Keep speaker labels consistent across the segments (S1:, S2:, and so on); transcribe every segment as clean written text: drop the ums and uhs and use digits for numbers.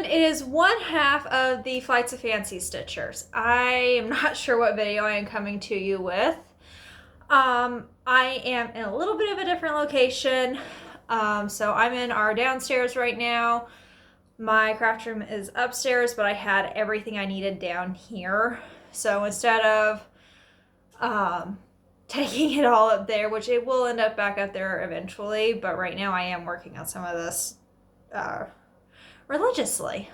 S1: it is one half of the Flights of Fancy Stitchers. I am not sure what video I am coming to you with. I am in a little bit of a different location. So I'm in our downstairs right now. My craft room is upstairs, but I had everything I needed down here. So instead of taking it all up there, which it will end up back up there eventually, but right now I am working on some of this religiously.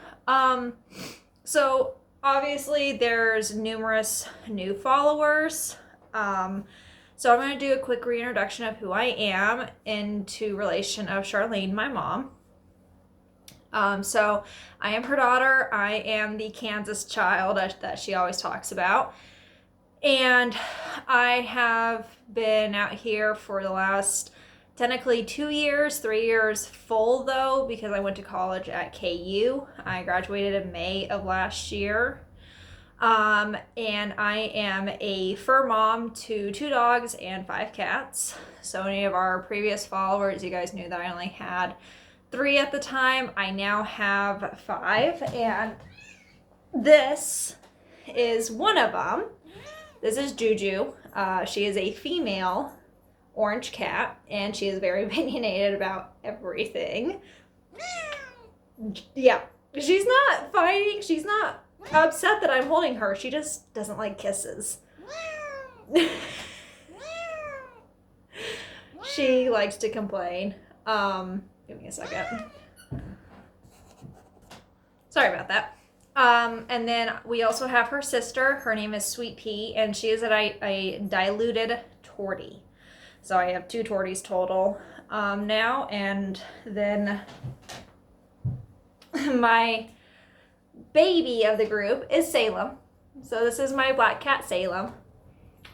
S1: So obviously there's numerous new followers. So I'm going to do a quick reintroduction of who I am into relation of Charlene, my mom. So I am her daughter. I am the Kansas child that she always talks about. And I have been out here for the last technically 2 years, 3 years full though, because I went to college at KU. I graduated in May of last year. And I am a fur mom to 2 dogs and 5 cats. So any of our previous followers, you guys knew that I only had 3 at the time. I now have 5, and this is one of them. This is Juju. She is a female orange cat, and she is very opinionated about everything. Yeah, she's not fighting. She's not upset that I'm holding her. She just doesn't like kisses. She likes to complain. Give me a second. Sorry about that. And then we also have her sister. Her name is Sweet Pea, and she is a diluted tortie. So I have 2 torties total now, and then my baby of the group is Salem. So this is my black cat, Salem.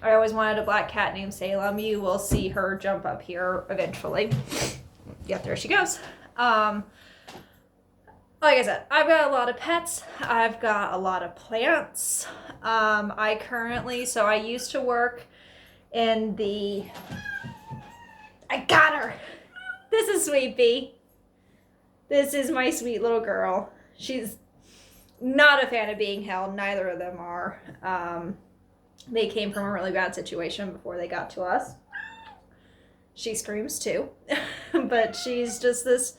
S1: I always wanted a black cat named Salem. You will see her jump up here eventually. Yep, there she goes. Like I said, I've got a lot of pets. I've got a lot of plants. I used to work in the... I got her! This is Sweet Pea. This is my sweet little girl. She's not a fan of being held. Neither of them are. They came from a really bad situation before they got to us. She screams too. But she's just this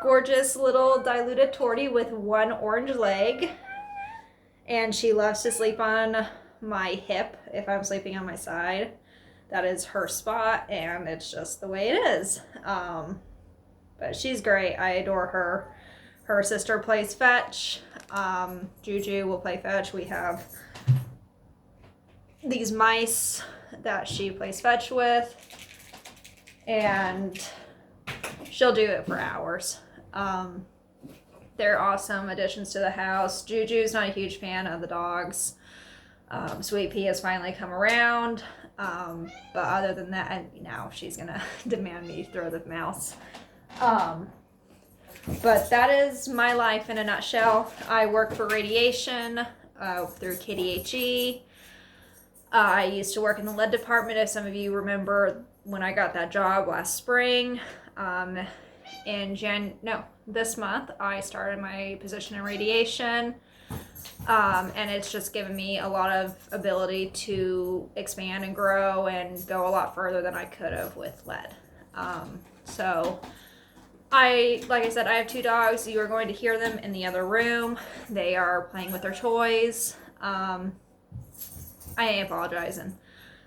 S1: gorgeous little diluted tortie with 1 orange leg. And she loves to sleep on my hip if I'm sleeping on my side. That is her spot, and it's just the way it is. But she's great. I adore her. Her sister plays fetch. Juju will play fetch. We have these mice that she plays fetch with, and she'll do it for hours. They're awesome additions to the house. Juju's not a huge fan of the dogs. Sweet Pea has finally come around. But other than that, and now she's gonna demand me throw the mouse. But that is my life in a nutshell. I work for radiation through KDHE. I used to work in the lead department, if some of you remember when I got that job last spring. This month I started my position in radiation. And it's just given me a lot of ability to expand and grow and go a lot further than I could have with lead. Like I said, I have 2 dogs. You are going to hear them in the other room. They are playing with their toys. I ain't apologizing.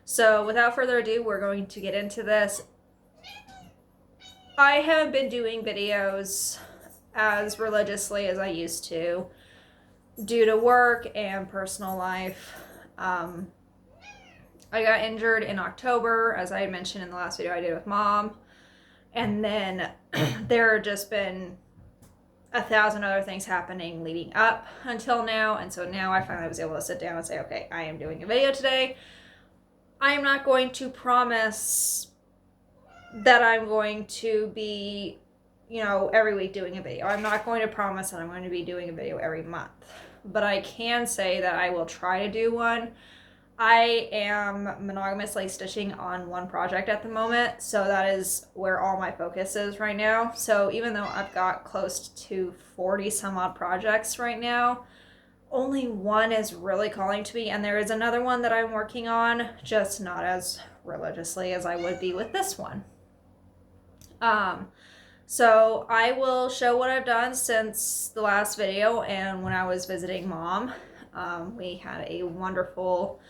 S1: So without further ado, we're going to get into this. I haven't been doing videos as religiously as I used to due to work and personal life. I got injured in October, as I had mentioned in the last video I did with Mom. And then there have just been 1,000 other things happening leading up until now. And so now I finally was able to sit down and say, okay, I am doing a video today. I am not going to promise that I'm going to be, every week doing a video. I'm not going to promise that I'm going to be doing a video every month. But I can say that I will try to do one. I am monogamously stitching on one project at the moment, so that is where all my focus is right now. So even though I've got close to 40 some odd projects right now, only one is really calling to me, and there is another one that I'm working on, just not as religiously as I would be with this one. So I will show what I've done since the last video and when I was visiting Mom. We had a wonderful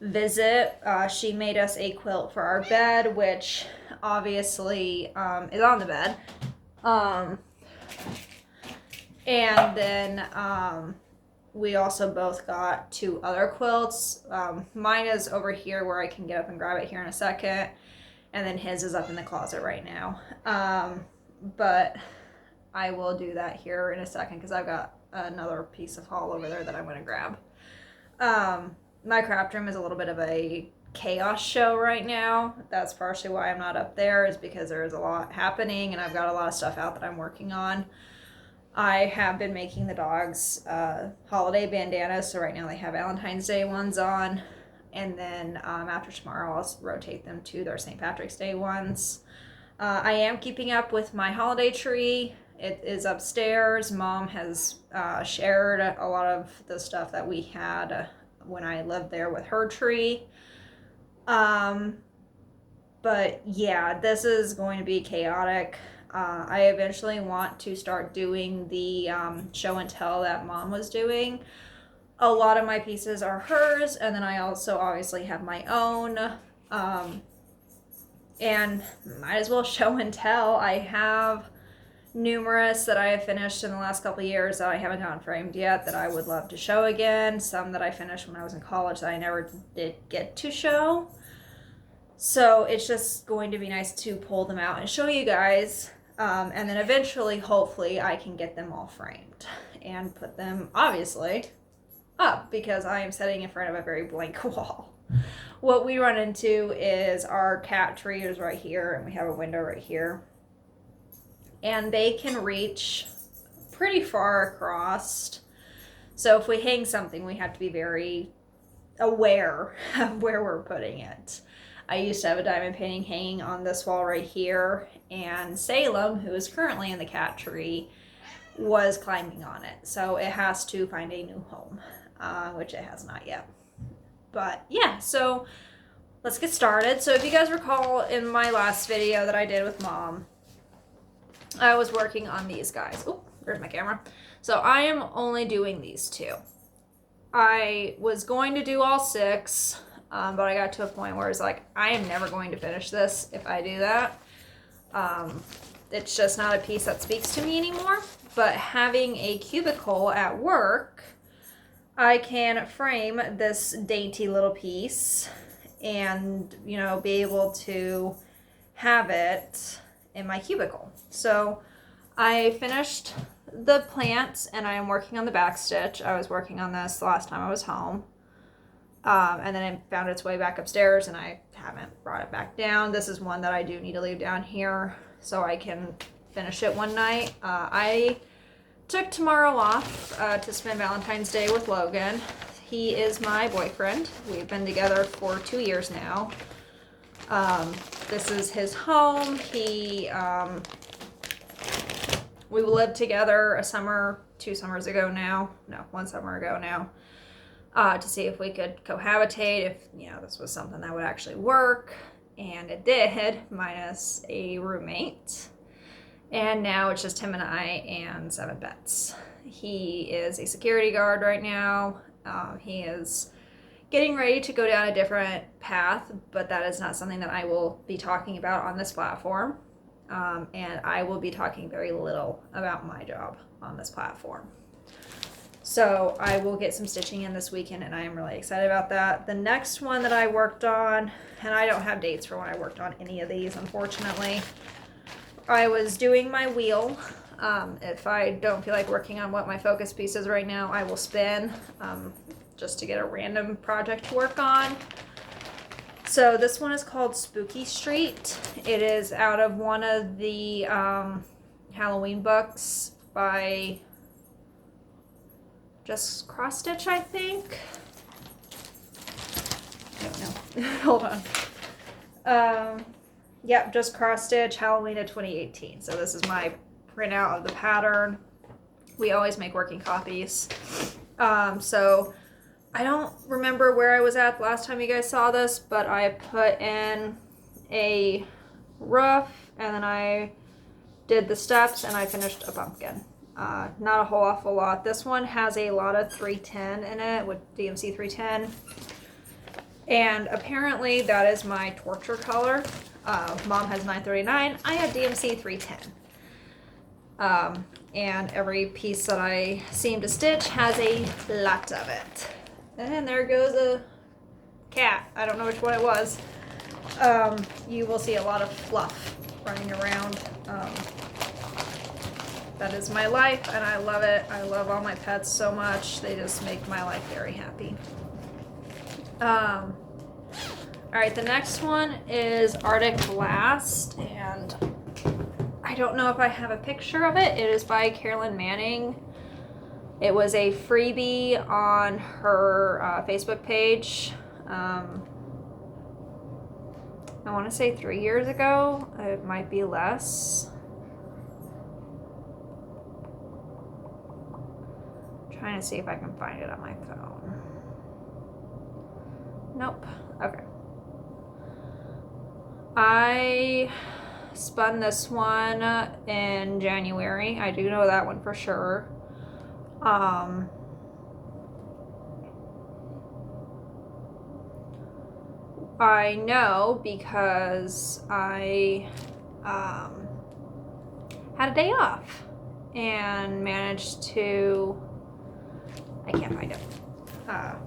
S1: visit. She made us a quilt for our bed, which obviously is on the bed. And then we also both got 2 other quilts. Mine is over here where I can get up and grab it here in a second. And then his is up in the closet right now. But I will do that here in a second because I've got another piece of haul over there that I'm going to grab. My craft room is a little bit of a chaos show right now. That's partially why I'm not up there, is because there is a lot happening and I've got a lot of stuff out that I'm working on. I have been making the dogs holiday bandanas, so right now they have Valentine's Day ones on, and then after tomorrow I'll rotate them to their St. Patrick's Day ones. I am keeping up with my holiday tree. It is upstairs. Mom has shared a lot of the stuff that we had when I lived there with her tree. But yeah, this is going to be chaotic. I eventually want to start doing the show and tell that Mom was doing. A lot of my pieces are hers, and then I also obviously have my own. And might as well show and tell. I have numerous that I have finished in the last couple of years that I haven't gotten framed yet that I would love to show again. Some that I finished when I was in college that I never did get to show. So it's just going to be nice to pull them out and show you guys. And then eventually, hopefully, I can get them all framed and put them, obviously, up because I am sitting in front of a very blank wall. What we run into is our cat tree is right here, and we have a window right here. And they can reach pretty far across. So if we hang something, we have to be very aware of where we're putting it. I used to have a diamond painting hanging on this wall right here, and Salem, who is currently in the cat tree, was climbing on it. So it has to find a new home, which it has not yet. But yeah, so let's get started. So if you guys recall in my last video that I did with Mom, I was working on these guys. Oh, there's my camera. So I am only doing these 2. I was going to do all 6, but I got to a point where it's like, I am never going to finish this if I do that. It's just not a piece that speaks to me anymore. But having a cubicle at work, I can frame this dainty little piece and, you know, be able to have it in my cubicle. So I finished the plants and I am working on the back stitch. I was working on this the last time I was home. And then it found its way back upstairs and I haven't brought it back down. This is one that I do need to leave down here so I can finish it one night. I took tomorrow off to spend Valentine's Day with Logan. He is my boyfriend. We've been together for 2 years now. This is his home. We lived together a summer, 2 summers ago now. No, 1 summer ago now. To see if we could cohabitate, if, you know, this was something that would actually work. And it did, minus a roommate. And now it's just him and I and 7 pets. He is a security guard right now. He is getting ready to go down a different path, but that is not something that I will be talking about on this platform. And I will be talking very little about my job on this platform. So I will get some stitching in this weekend, and I am really excited about that. The next one that I worked on, and I don't have dates for when I worked on any of these, unfortunately. I was doing my wheel. If I don't feel like working on what my focus piece is right now, I will spin just to get a random project to work on. So this one is called Spooky Street. It is out of one of the Halloween books by Just Cross Stitch, I think. I don't know. Hold on. Yep, just cross stitch Halloween of 2018. So this is my printout of the pattern. We always make working copies. So I don't remember where I was at last time you guys saw this, but I put in a roof and then I did the steps and I finished a pumpkin. Not a whole awful lot. This one has a lot of 310 in it with DMC 310. And apparently that is my torture color. Mom has 939. I have DMC 310. And every piece that I seem to stitch has a lot of it. And there goes a cat. I don't know which one it was. You will see a lot of fluff running around. That is my life and I love it. I love all my pets so much. They just make my life very happy. Alright, the next one is Arctic Blast, and I don't know if I have a picture of it. It is by Carolyn Manning. It was a freebie on her Facebook page. I want to say 3 years ago. It might be less. Trying to see if I can find it on my phone. Nope. Okay. I spun this one in January. I do know that one for sure. I know because I had a day off and managed to, I can't find it,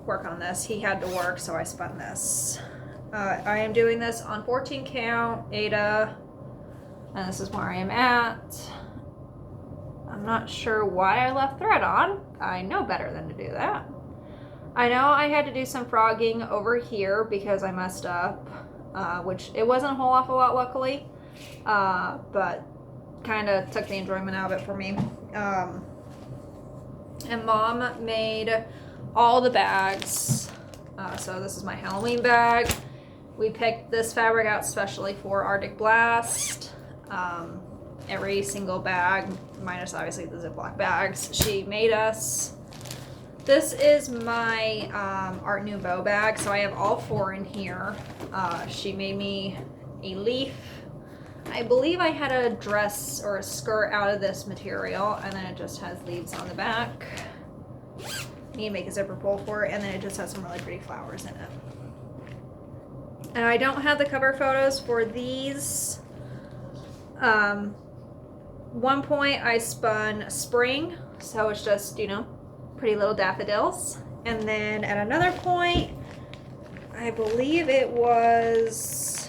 S1: work on this. He had to work, so I spun this. I am doing this on 14 count Ada, and this is where I am at. I'm not sure why I left thread on. I know better than to do that. I know I had to do some frogging over here because I messed up, which it wasn't a whole awful lot luckily, but kind of took the enjoyment out of it for me. And Mom made all the bags. So this is my Halloween bag. We picked this fabric out specially for Arctic Blast. Every single bag, minus obviously the Ziploc bags, she made us. This is my Art Nouveau bag, so I have all 4 in here. She made me a leaf. I believe I had a dress or a skirt out of this material, and then it just has leaves on the back. I need to make a zipper pull for it, and then it just has some really pretty flowers in it. And I don't have the cover photos for these. One point I spun spring, so it's just, you know, pretty little daffodils. And then at another point, I believe it was,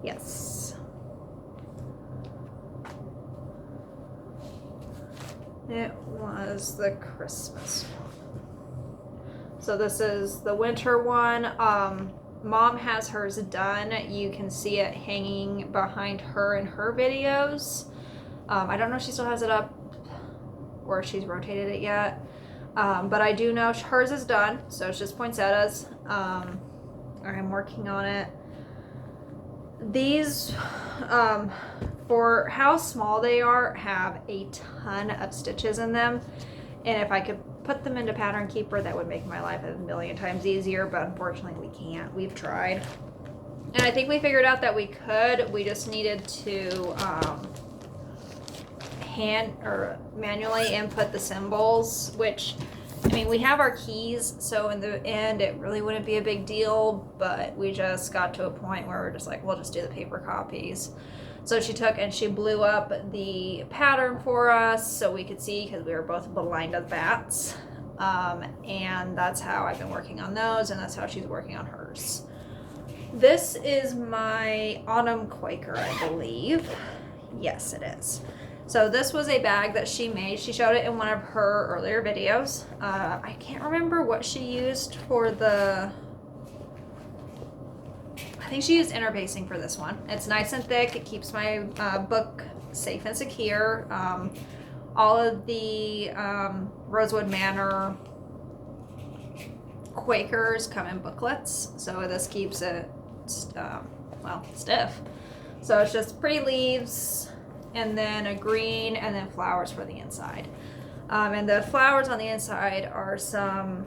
S1: yes. It was the Christmas one. So this is the winter one. Mom has hers done. You can see it hanging behind her in her videos. I don't know if she still has it up or if she's rotated it yet. But I do know hers is done. So it's just poinsettias. I'm working on it. These, for how small they are, have a ton of stitches in them. And if I could put them into Pattern Keeper, that would make my life a million times easier, but unfortunately we can't. We've tried. And I think we figured out that we could. We just needed to hand or manually input the symbols, which, I mean, we have our keys, so in the end it really wouldn't be a big deal, but we just got to a point where we're just like, we'll just do the paper copies. So she took and she blew up the pattern for us so we could see, because we were both blind as bats. And that's how I've been working on those, and that's how she's working on hers. This is my Autumn Quaker, I believe. Yes, it is. So this was a bag that she made. She showed it in one of her earlier videos. I can't remember what she used for the... I think she used interpacing for this one. It's nice and thick. It keeps my book safe and secure. All of the Rosewood Manor Quakers come in booklets, so this keeps it, stiff. So it's just pretty leaves, and then a green, and then flowers for the inside. And the flowers on the inside are some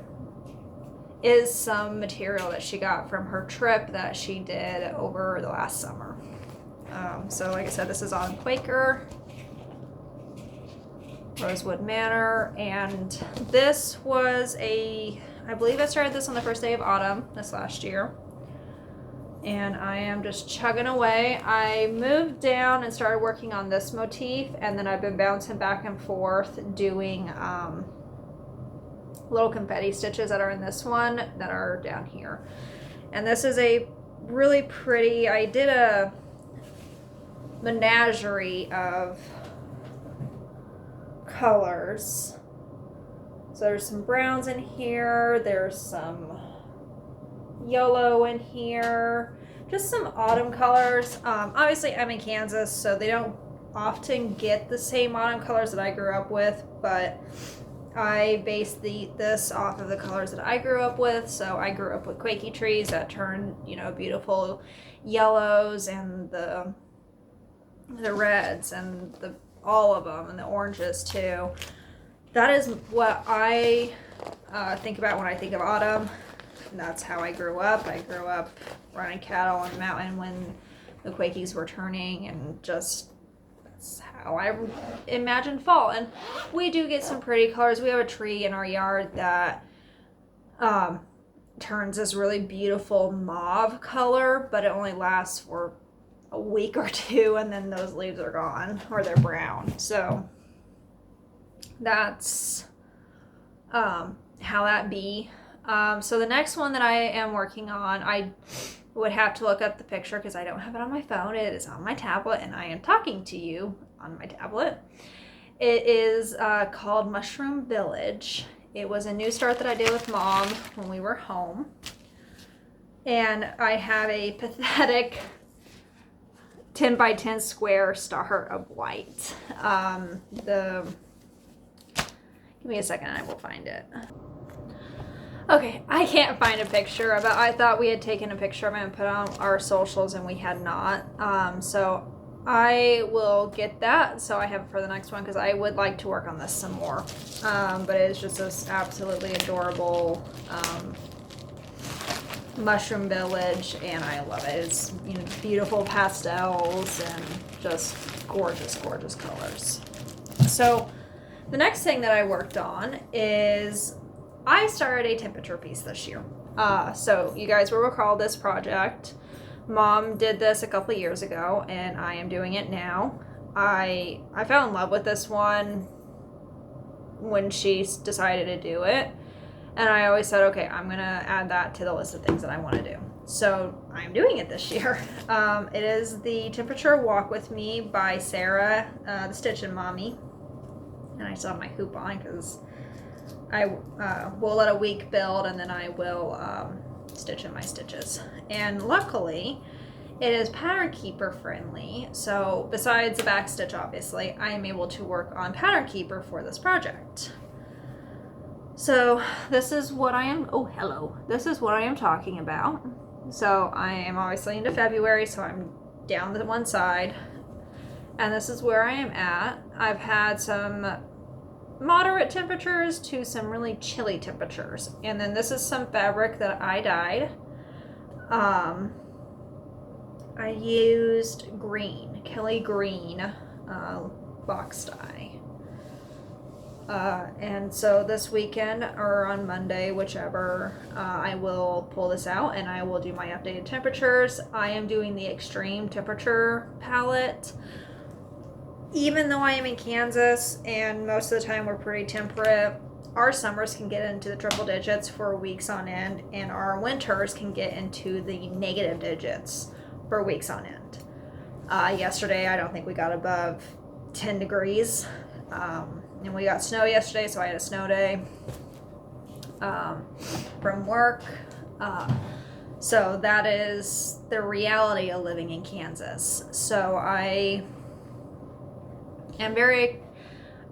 S1: material that she got from her trip that she did over the last summer. So like I said, this is on Quaker, Rosewood Manor, and this was I believe I started this on the first day of autumn this last year. And I am just chugging away. I moved down and started working on this motif, and then I've been bouncing back and forth doing little confetti stitches that are in this one that are down here. And this is a really pretty, I did a menagerie of colors. So there's some browns in here, there's some yellow in here, just some autumn colors. Obviously I'm in Kansas, so they don't often get the same autumn colors that I grew up with, but I based this off of the colors that I grew up with. So I grew up with Quakey trees that turn, beautiful yellows, and the reds, and all of them, and the oranges too. That is what I think about when I think of autumn. And that's how I grew up. I grew up running cattle on the mountain when the Quakies were turning, and just that's how I imagine fall. And we do get some pretty colors. We have a tree in our yard that turns this really beautiful mauve color, but it only lasts for a week or two, and then those leaves are gone, or they're brown. So that's how that be. So the next one that I am working on, I would have to look up the picture because I don't have it on my phone. It is on my tablet, and I am talking to you on my tablet. It is called Mushroom Village. It was a new start that I did with Mom when we were home. And I have a pathetic 10 by 10 square star of white. Give me a second and I will find it. Okay, I can't find a picture of it. I thought we had taken a picture of it and put on our socials, and we had not. So I will get that, so I have it for the next one, because I would like to work on this some more. But it's just this absolutely adorable mushroom village, and I love it. It's beautiful pastels and just gorgeous, gorgeous colors. So the next thing that I worked on is I started a temperature piece this year. So you guys will recall this project. Mom did this a couple of years ago, and I am doing it now. I fell in love with this one when she decided to do it, and I always said, okay, I'm gonna add that to the list of things that I want to do. So I'm doing it this year. It is the Temperature Walk With Me by Sarah, the Stitchin' Mommy, and I still have my hoop on because I will let a week build, and then I will stitch in my stitches. And luckily, it is pattern keeper friendly. So besides the back stitch, obviously, I am able to work on pattern keeper for this project. So this is what I am, this is what I am talking about. So I am obviously into February, so I'm down to one side. And this is where I am at. I've had some moderate temperatures to some really chilly temperatures. And then this is some fabric that I dyed. I used green, Kelly green box dye. And so this weekend, or on Monday, whichever, I will pull this out and I will do my updated temperatures. I am doing the extreme temperature palette. Even though I am in Kansas and most of the time we're pretty temperate, our summers can get into the triple digits for weeks on end, and our winters can get into the negative digits for weeks on end. Yesterday, I don't think we got above 10 degrees. And we got snow yesterday, so I had a snow day from work. So that is the reality of living in Kansas. So I am very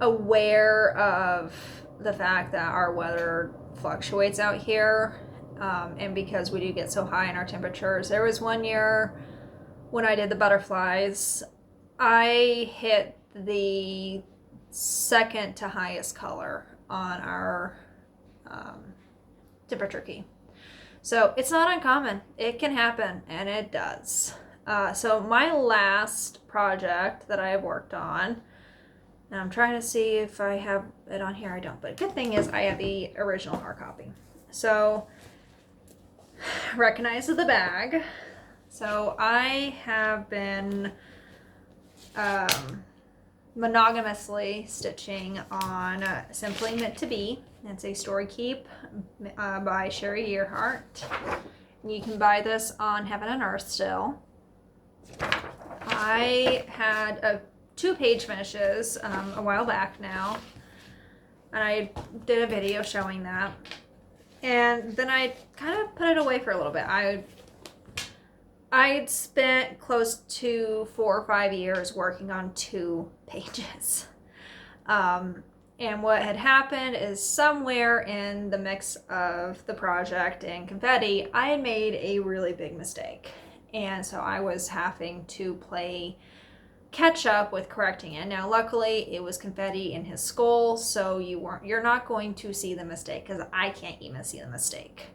S1: aware of the fact that our weather fluctuates out here, and because we do get so high in our temperatures. There was one year when I did the butterflies, I hit the second to highest color on our temperature key. So it's not uncommon. It can happen, and it does. So my last project that I have worked on, and I'm trying to see if I have it on here. I don't, but good thing is I have the original hard copy. So recognize the bag. So I have been monogamously stitching on Simply Meant to Be. It's a story keep by Sherry Earhart. You can buy this on Heaven and Earth still. I had 2 page finishes a while back now, and I did a video showing that, and then I kind of put it away for a little bit. I'd spent close to 4 or 5 years working on 2 pages. And what had happened is somewhere in the mix of the project and confetti, I had made a really big mistake. And so I was having to play catch up with correcting it. Now, luckily, it was confetti in his skull, so you're not going to see the mistake, because I can't even see the mistake.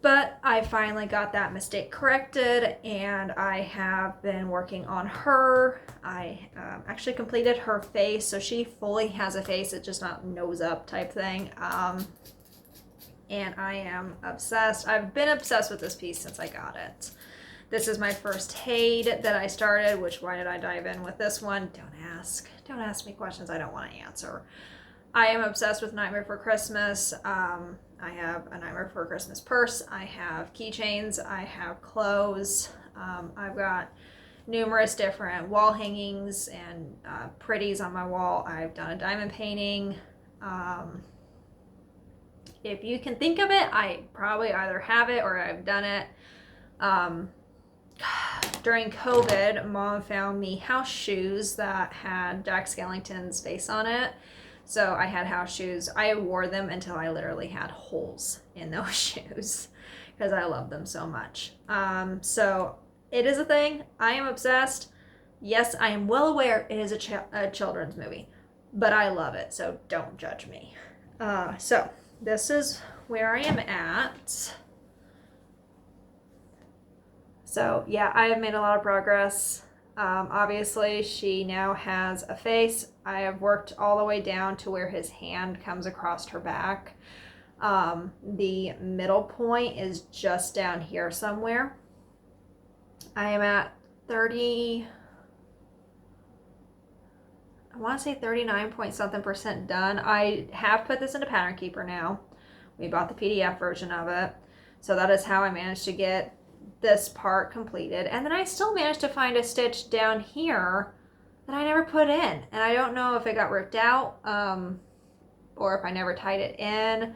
S1: But I finally got that mistake corrected, and I have been working on her. I actually completed her face, so she fully has a face. It's just not nose up type thing. And I am obsessed. I've been obsessed with this piece since I got it. This is my first Haid that I started, which why did I dive in with this one? Don't ask. Don't ask me questions I don't want to answer. I am obsessed with Nightmare Before Christmas. I have a Nightmare Before Christmas purse. I have keychains. I have clothes. I've got numerous different wall hangings and pretties on my wall. I've done a diamond painting. If you can think of it, I probably either have it or I've done it. During COVID, Mom found me house shoes that had Jack Skellington's face on it. So I had house shoes. I wore them until I literally had holes in those shoes because I love them so much. So it is a thing. I am obsessed. Yes, I am well aware it is a children's movie, but I love it, so don't judge me. So this is where I am at. So yeah, I have made a lot of progress. Obviously, she now has a face. I have worked all the way down to where his hand comes across her back. The middle point is just down here somewhere. I am at 30, I want to say 39 point something% done. I have put this into Pattern Keeper now. We bought the PDF version of it. So that is how I managed to get this part completed. And then I still managed to find a stitch down here that I never put in. And I don't know if it got ripped out, or if I never tied it in,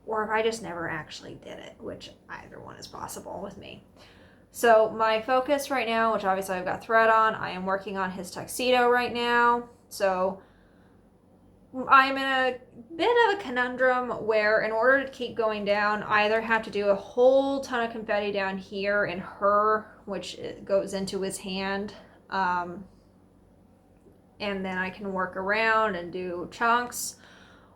S1: or if I just never actually did it, which either one is possible with me. So my focus right now, which obviously I've got thread on, I am working on his tuxedo right now. So I'm in a bit of a conundrum where in order to keep going down, I either have to do a whole ton of confetti down here in her, which goes into his hand, and then I can work around and do chunks,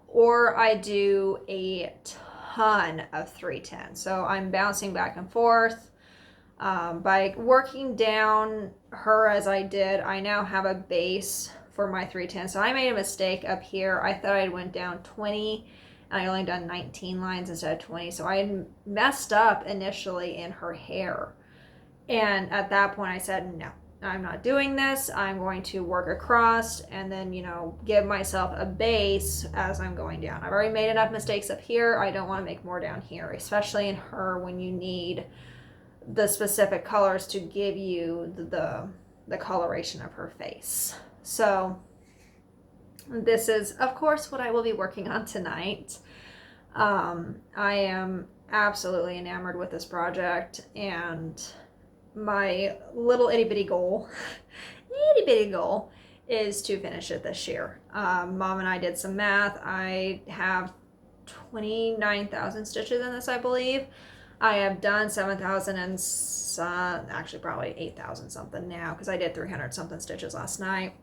S1: or I do a ton of 310. So I'm bouncing back and forth. By working down her as I did, I now have a base for my 310. So I made a mistake up here. I thought I went down 20 and I only done 19 lines instead of 20. So I had messed up initially in her hair. And at that point I said, no, I'm not doing this. I'm going to work across and then, give myself a base as I'm going down. I've already made enough mistakes up here. I don't want to make more down here, especially in her when you need the specific colors to give you the coloration of her face. So this is, of course, what I will be working on tonight. I am absolutely enamored with this project, and my little itty-bitty goal, is to finish it this year. Mom and I did some math. I have 29,000 stitches in this, I believe. I have done 7,000 and some, actually probably 8,000 something now, because I did 300 something stitches last night.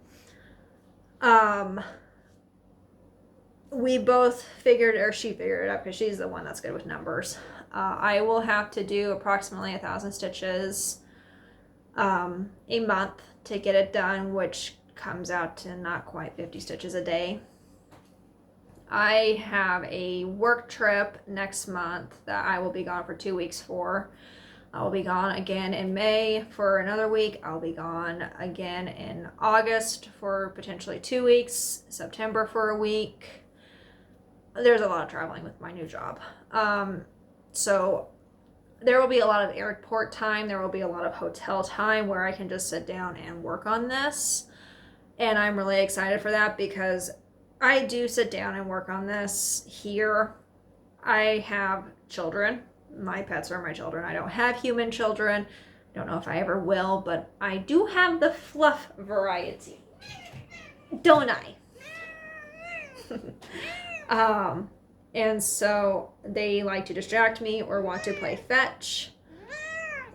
S1: We both figured, or she figured it out, because she's the one that's good with numbers. I will have to do approximately 1,000 stitches a month to get it done, which comes out to not quite 50 stitches a day. I have a work trip next month that I will be gone for 2 weeks for. I will be gone again in May for another week. I'll be gone again in August for potentially 2 weeks, September for a week. There's a lot of traveling with my new job. So there will be a lot of airport time. There will be a lot of hotel time where I can just sit down and work on this. And I'm really excited for that because I do sit down and work on this here. I have children. My pets are my children. I don't have human children. I don't know if I ever will, but I do have the fluff variety. Don't I? And so they like to distract me or want to play fetch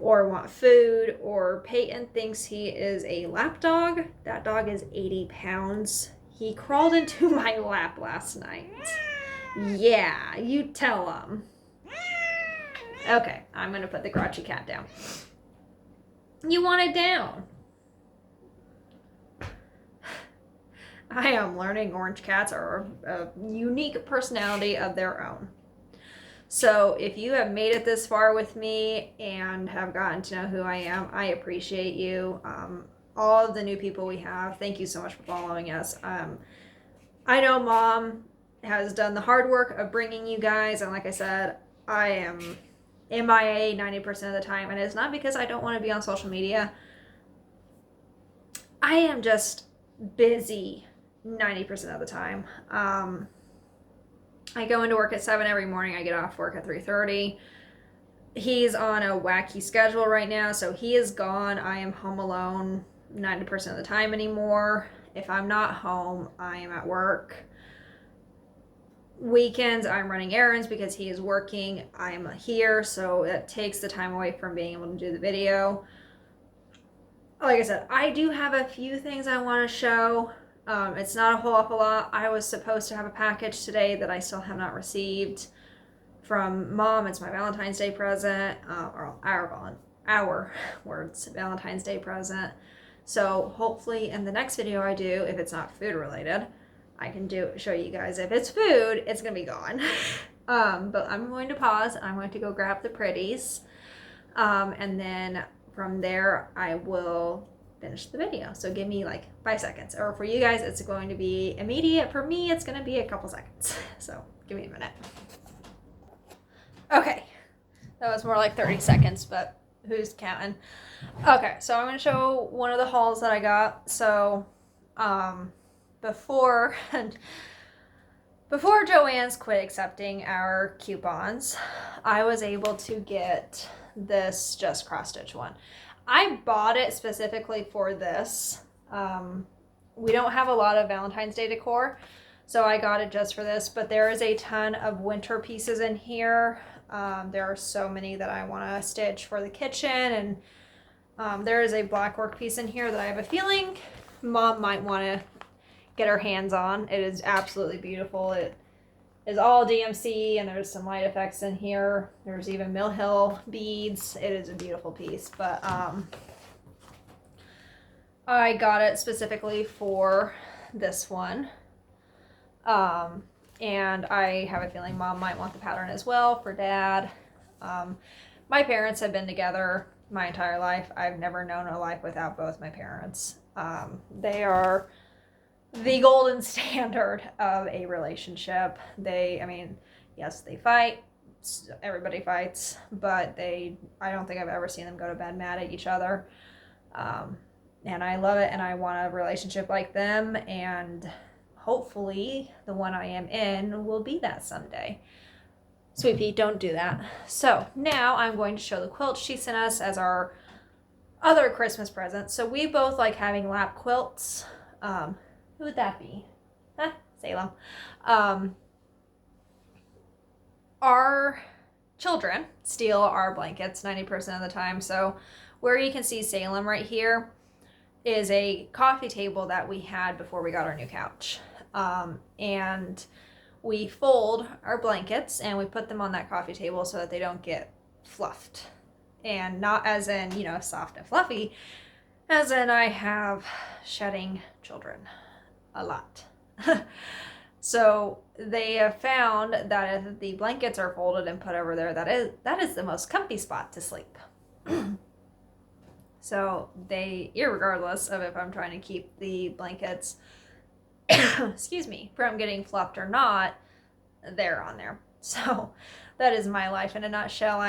S1: or want food, or Peyton thinks he is a lap dog. That dog is 80 pounds. He crawled into my lap last night. Yeah, you tell him. Okay, I'm going to put the grouchy cat down. You want it down. I am learning orange cats are a unique personality of their own. So if you have made it this far with me and have gotten to know who I am, I appreciate you. All of the new people we have, thank you so much for following us. I know Mom has done the hard work of bringing you guys, and like I said, I am MIA 90% of the time, and it's not because I don't want to be on social media. I am just busy 90% of the time. I go into work at 7 every morning. I get off work at 3:30. He's on a wacky schedule right now, so he is gone. I am home alone 90% of the time anymore. If I'm not home, I am at work. Weekends, I'm running errands because he is working. I'm here, so it takes the time away from being able to do the video. Like I said, I do have a few things I want to show. It's not a whole awful lot. I was supposed to have a package today that I still have not received from Mom. It's my Valentine's Day present, or our Valentine's Day present. So hopefully in the next video I do, if it's not food related, I can show you guys. If it's food, it's gonna be gone. But I'm going to pause. I'm going to go grab the pretties, and then from there I will finish the video. So give me like 5 seconds, or for you guys it's going to be immediate. For me it's going to be a couple seconds, so give me a minute. Okay, that was more like 30 seconds, but who's counting? Okay, so I'm going to show one of the hauls that I got. So before Joann's quit accepting our coupons, I was able to get this just cross stitch one. I bought it specifically for this. We don't have a lot of Valentine's Day decor, so I got it just for this, but there is a ton of winter pieces in here. There are so many that I want to stitch for the kitchen, and there is a black work piece in here that I have a feeling Mom might want to get her hands on. It is absolutely beautiful. It is all DMC, and there's some light effects in here. There's even Mill Hill beads. It is a beautiful piece, but I got it specifically for this one. And I have a feeling Mom might want the pattern as well for Dad. My parents have been together my entire life. I've never known a life without both my parents. They are the golden standard of a relationship. Yes, they fight. Everybody fights, but I don't think I've ever seen them go to bed mad at each other. And I love it, and I want a relationship like them, and hopefully the one I am in will be that someday. Sweet Pea, don't do that. So now I'm going to show the quilt she sent us as our other Christmas present. So we both like having lap quilts. Who would that be? Salem. our children steal our blankets 90% of the time. So where you can see Salem right here is a coffee table that we had before we got our new couch. And we fold our blankets and we put them on that coffee table so that they don't get fluffed. And not as in, soft and fluffy, as in I have shedding children a lot. So they have found that if the blankets are folded and put over there, that is the most comfy spot to sleep. So they, irregardless of if I'm trying to keep the blankets, excuse me, from getting fluffed or not, they're on there. So that is my life in a nutshell.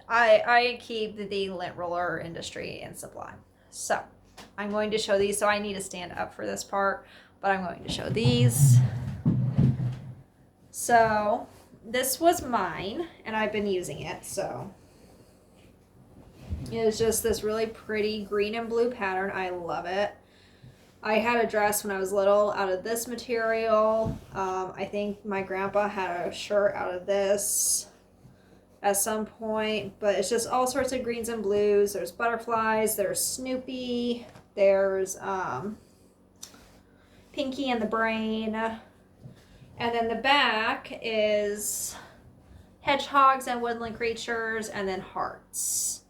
S1: I keep the lint roller industry in supply. So I'm going to show these. So I need to stand up for this part, but I'm going to show these. So this was mine and I've been using it. So it's just this really pretty green and blue pattern. I love it. I had a dress when I was little out of this material. I think my grandpa had a shirt out of this at some point, but it's just all sorts of greens and blues. There's butterflies, there's Snoopy, there's Pinky and the Brain, and then the back is hedgehogs and woodland creatures, and then hearts.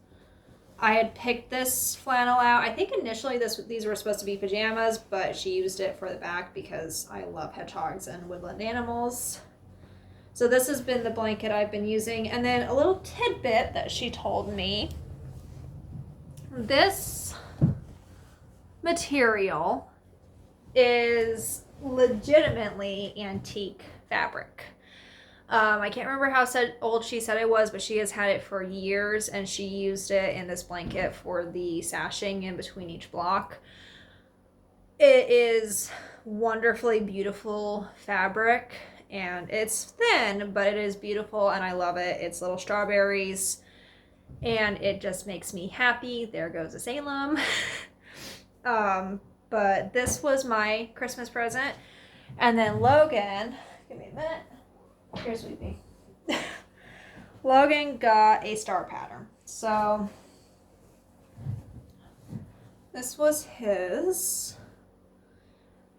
S1: I had picked this flannel out. I think initially these were supposed to be pajamas, but she used it for the back because I love hedgehogs and woodland animals. So this has been the blanket I've been using. And then a little tidbit that she told me. This material is legitimately antique fabric. I can't remember how old she said it was, but she has had it for years, and she used it in this blanket for the sashing in between each block. It is wonderfully beautiful fabric, and it's thin, but it is beautiful, and I love it. It's little strawberries, and it just makes me happy. There goes a Salem. But this was my Christmas present. And then Logan, give me a minute. Here's Weepy. Logan got a star pattern. So this was his.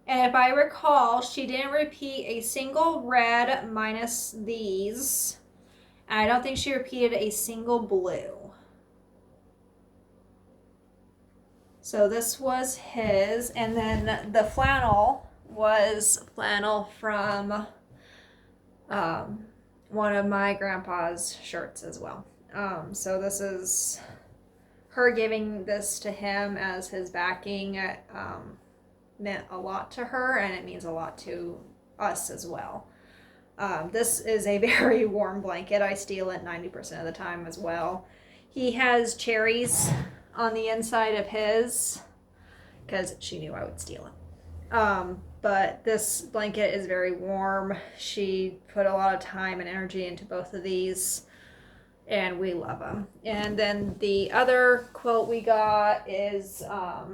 S1: And if I recall, she didn't repeat a single red minus these. And I don't think she repeated a single blue. So this was his. And then the flannel was flannel from one of my grandpa's shirts as well. So this is her giving this to him as his backing. It meant a lot to her, and it means a lot to us as well. This is a very warm blanket. I steal it 90% of the time as well. He has cherries on the inside of his because she knew I would steal it. But this blanket is very warm. She put a lot of time and energy into both of these, and we love them. And then the other quilt we got is, I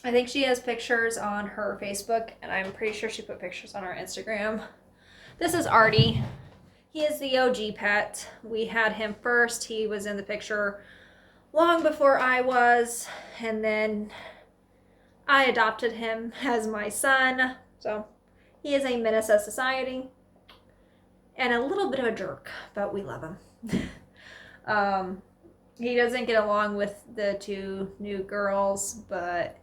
S1: think she has pictures on her Facebook, and I'm pretty sure she put pictures on our Instagram. This is Artie. He is the OG pet. We had him first. He was in the picture long before I was, and then I adopted him as my son. So he is a menace to society and a little bit of a jerk, but we love him. He doesn't get along with the two new girls, but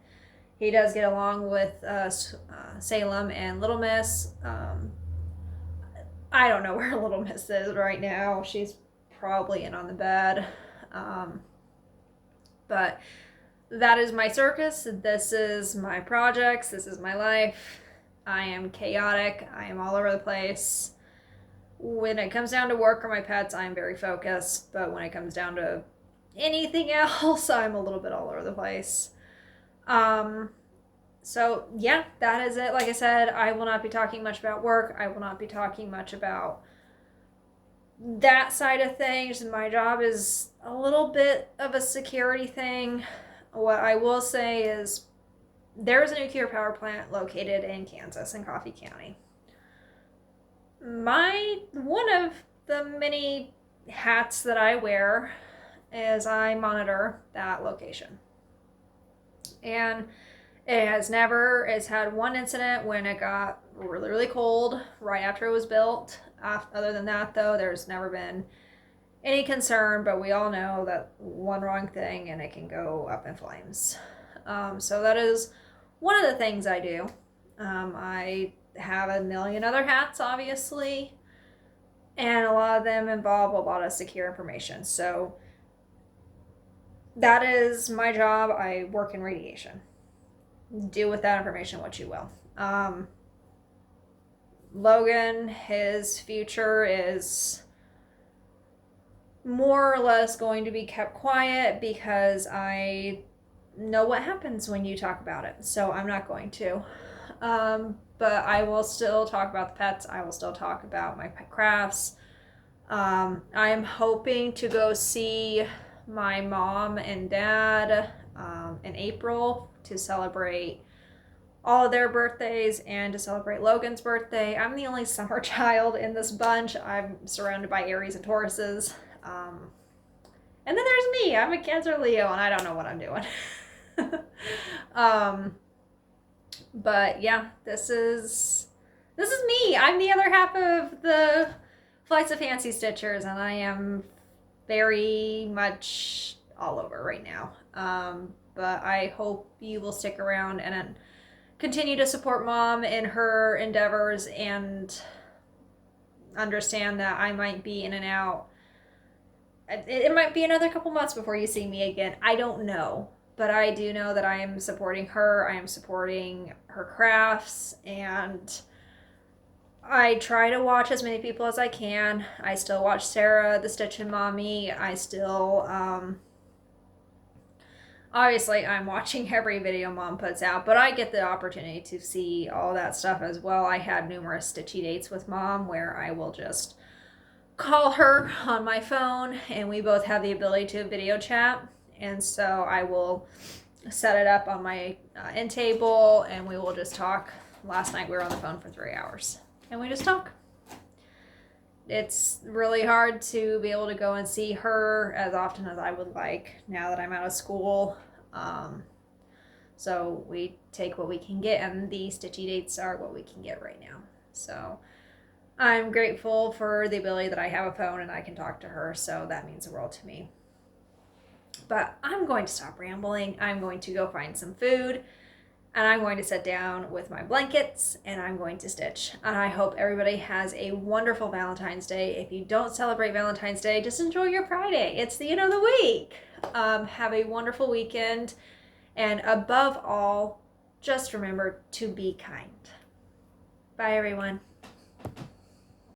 S1: he does get along with Salem and Little Miss. I don't know where Little Miss is right now. She's probably in on the bed. But that is my circus. This is my projects. This is my life. I am chaotic. I am all over the place. When it comes down to work or my pets, I am very focused. But when it comes down to anything else, I'm a little bit all over the place. So yeah, that is it. Like I said, I will not be talking much about work. I will not be talking much about that side of things. My job is a little bit of a security thing. What I will say is there's a nuclear power plant located in Kansas, in Coffee County. One of the many hats that I wear is I monitor that location. And it's had one incident when it got really, really cold right after it was built. Other than that, though, there's never been any concern, but we all know that one wrong thing and it can go up in flames. So that is one of the things I do. I have a million other hats, obviously, and a lot of them involve a lot of secure information. So that is my job. I work in radiation. Do with that information what you will. Logan, his future is more or less going to be kept quiet because I know what happens when you talk about it. So I'm not going to. But I will still talk about the pets. I will still talk about my pet crafts. I'm hoping to go see my mom and dad in April to celebrate all of their birthdays and to celebrate Logan's birthday. I'm the only summer child in this bunch. I'm surrounded by Aries and Tauruses. And then there's me. I'm a Cancer Leo and I don't know what I'm doing. But yeah, this is me. I'm the other half of the Flights of Fancy Stitchers, and I am very much all over right now. But I hope you will stick around and continue to support Mom in her endeavors and understand that I might be in and out. It might be another couple months before you see me again. I don't know. But I do know that I am supporting her. I am supporting her crafts. And I try to watch as many people as I can. I still watch Sarah, the Stitchin' Mommy. I still, obviously, I'm watching every video Mom puts out. But I get the opportunity to see all that stuff as well. I had numerous Stitchy dates with Mom where I will just call her on my phone. And we both have the ability to video chat. And so I will set it up on my end table and we will just talk. Last night we were on the phone for 3 hours and we just talk. It's really hard to be able to go and see her as often as I would like now that I'm out of school. So we take what we can get, and the Stitchy dates are what we can get right now. So I'm grateful for the ability that I have a phone and I can talk to her. So that means the world to me. But I'm going to stop rambling. I'm going to go find some food and I'm going to sit down with my blankets and I'm going to stitch. And I hope everybody has a wonderful Valentine's Day. If you don't celebrate Valentine's Day, just enjoy your Friday. It's the end of the week. Have a wonderful weekend. And above all, just remember to be kind. Bye, everyone.